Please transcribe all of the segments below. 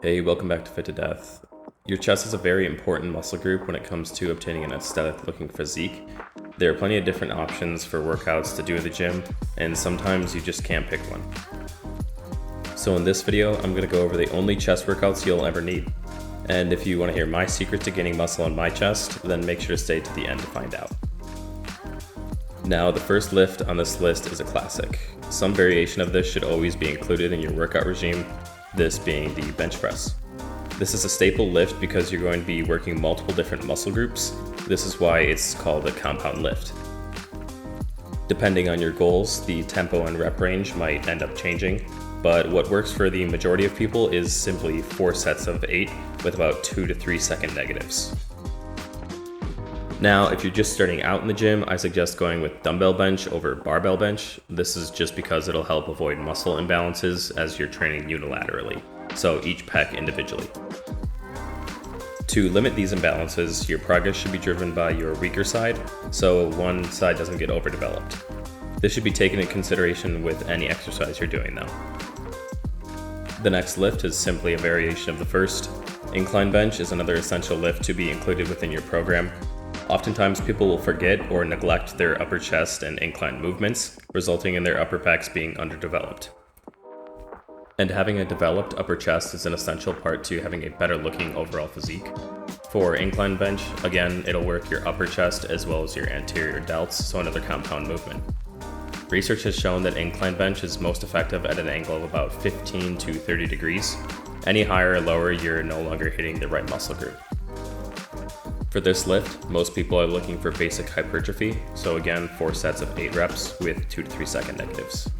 Hey, welcome back to Fit to Death. Your chest is a very important muscle group when it comes to obtaining an aesthetic looking physique. There are plenty of different options for workouts to do at the gym, and sometimes you just can't pick one. So in this video, I'm going to go over the only chest workouts you'll ever need. And if you want to hear my secret to gaining muscle on my chest, then make sure to stay to the end to find out. Now, the first lift on this list is a classic. Some variation of this should always be included in your workout regime, this being the bench press. This is a staple lift because you're going to be working multiple different muscle groups. This is why it's called a compound lift. Depending on your goals, the tempo and rep range might end up changing, but what works for the majority of people is simply 4 sets of 8 with about 2 to 3 second negatives. Now, if you're just starting out in the gym, I suggest going with dumbbell bench over barbell bench. This is just because it'll help avoid muscle imbalances as you're training unilaterally, so each pec individually. To limit these imbalances, your progress should be driven by your weaker side, so one side doesn't get overdeveloped. This should be taken into consideration with any exercise you're doing though. The next lift is simply a variation of the first. Incline bench is another essential lift to be included within your program. Oftentimes people will forget or neglect their upper chest and incline movements, resulting in their upper pecs being underdeveloped. And having a developed upper chest is an essential part to having a better looking overall physique. For incline bench, again, it'll work your upper chest as well as your anterior delts, so another compound movement. Research has shown that incline bench is most effective at an angle of about 15 to 30 degrees. Any higher or lower, you're no longer hitting the right muscle group. For this lift, most people are looking for basic hypertrophy, so again, 4 sets of 8 reps with 2 to 3 second negatives.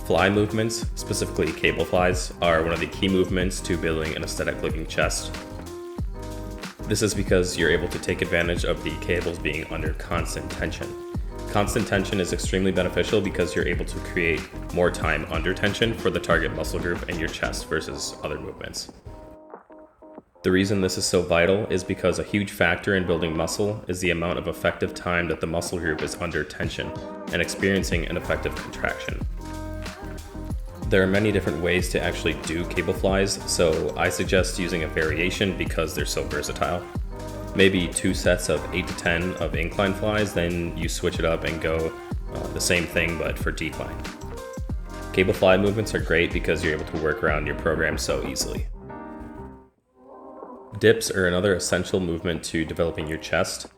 Fly movements, specifically cable flies, are one of the key movements to building an aesthetic looking chest. This is because you're able to take advantage of the cables being under constant tension. Constant tension is extremely beneficial because you're able to create more time under tension for the target muscle group in your chest versus other movements. The reason this is so vital is because a huge factor in building muscle is the amount of effective time that the muscle group is under tension and experiencing an effective contraction. There are many different ways to actually do cable flies, so I suggest using a variation because they're so versatile. Maybe 2 sets of 8 to 10 of incline flies, then you switch it up and go the same thing but for decline. Cable fly movements are great because you're able to work around your program so easily. Dips are another essential movement to developing your chest.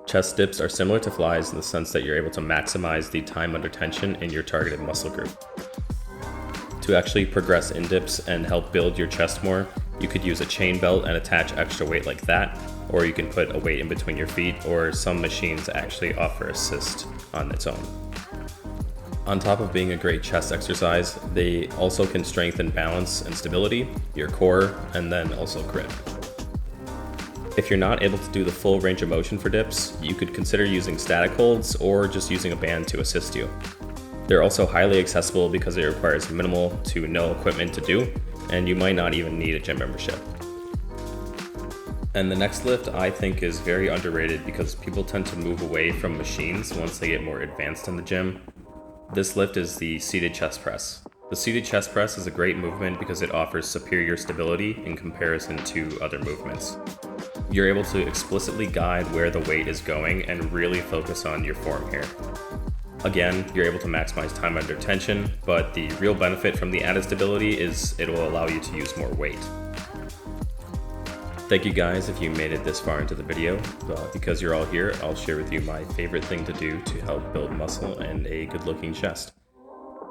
Chest dips are similar to flies in the sense that you're able to maximize the time under tension in your targeted muscle group. To actually progress in dips and help build your chest more, you could use a chain belt and attach extra weight like that, or you can put a weight in between your feet, or some machines actually offer assist on its own. On top of being a great chest exercise, they also can strengthen balance and stability, your core, and then also grip. If you're not able to do the full range of motion for dips, you could consider using static holds or just using a band to assist you. They're also highly accessible because it requires minimal to no equipment to do, and you might not even need a gym membership. And the next lift I think is very underrated because people tend to move away from machines once they get more advanced in the gym. This lift is the seated chest press. The seated chest press is a great movement because it offers superior stability in comparison to other movements. You're able to explicitly guide where the weight is going and really focus on your form here. Again, you're able to maximize time under tension, but the real benefit from the added stability is it will allow you to use more weight. Thank you guys if you made it this far into the video. Because you're all here, I'll share with you my favorite thing to do to help build muscle and a good looking chest.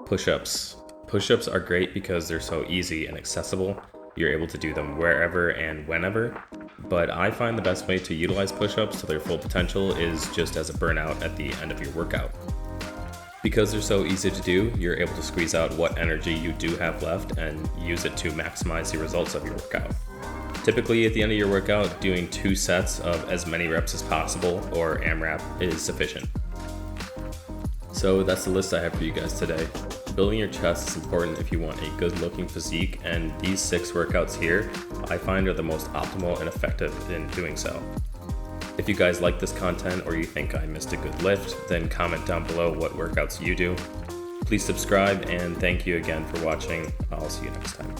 Push-ups. Push-ups are great because they're so easy and accessible. You're able to do them wherever and whenever, but I find the best way to utilize push-ups to their full potential is just as a burnout at the end of your workout. Because they're so easy to do, you're able to squeeze out what energy you do have left and use it to maximize the results of your workout. Typically at the end of your workout, doing 2 sets of as many reps as possible, or AMRAP, is sufficient. So that's the list I have for you guys today. Building your chest is important if you want a good looking physique, and these 6 workouts here I find are the most optimal and effective in doing so. If you guys like this content or you think I missed a good lift, then comment down below what workouts you do. Please subscribe, and thank you again for watching. I'll see you next time.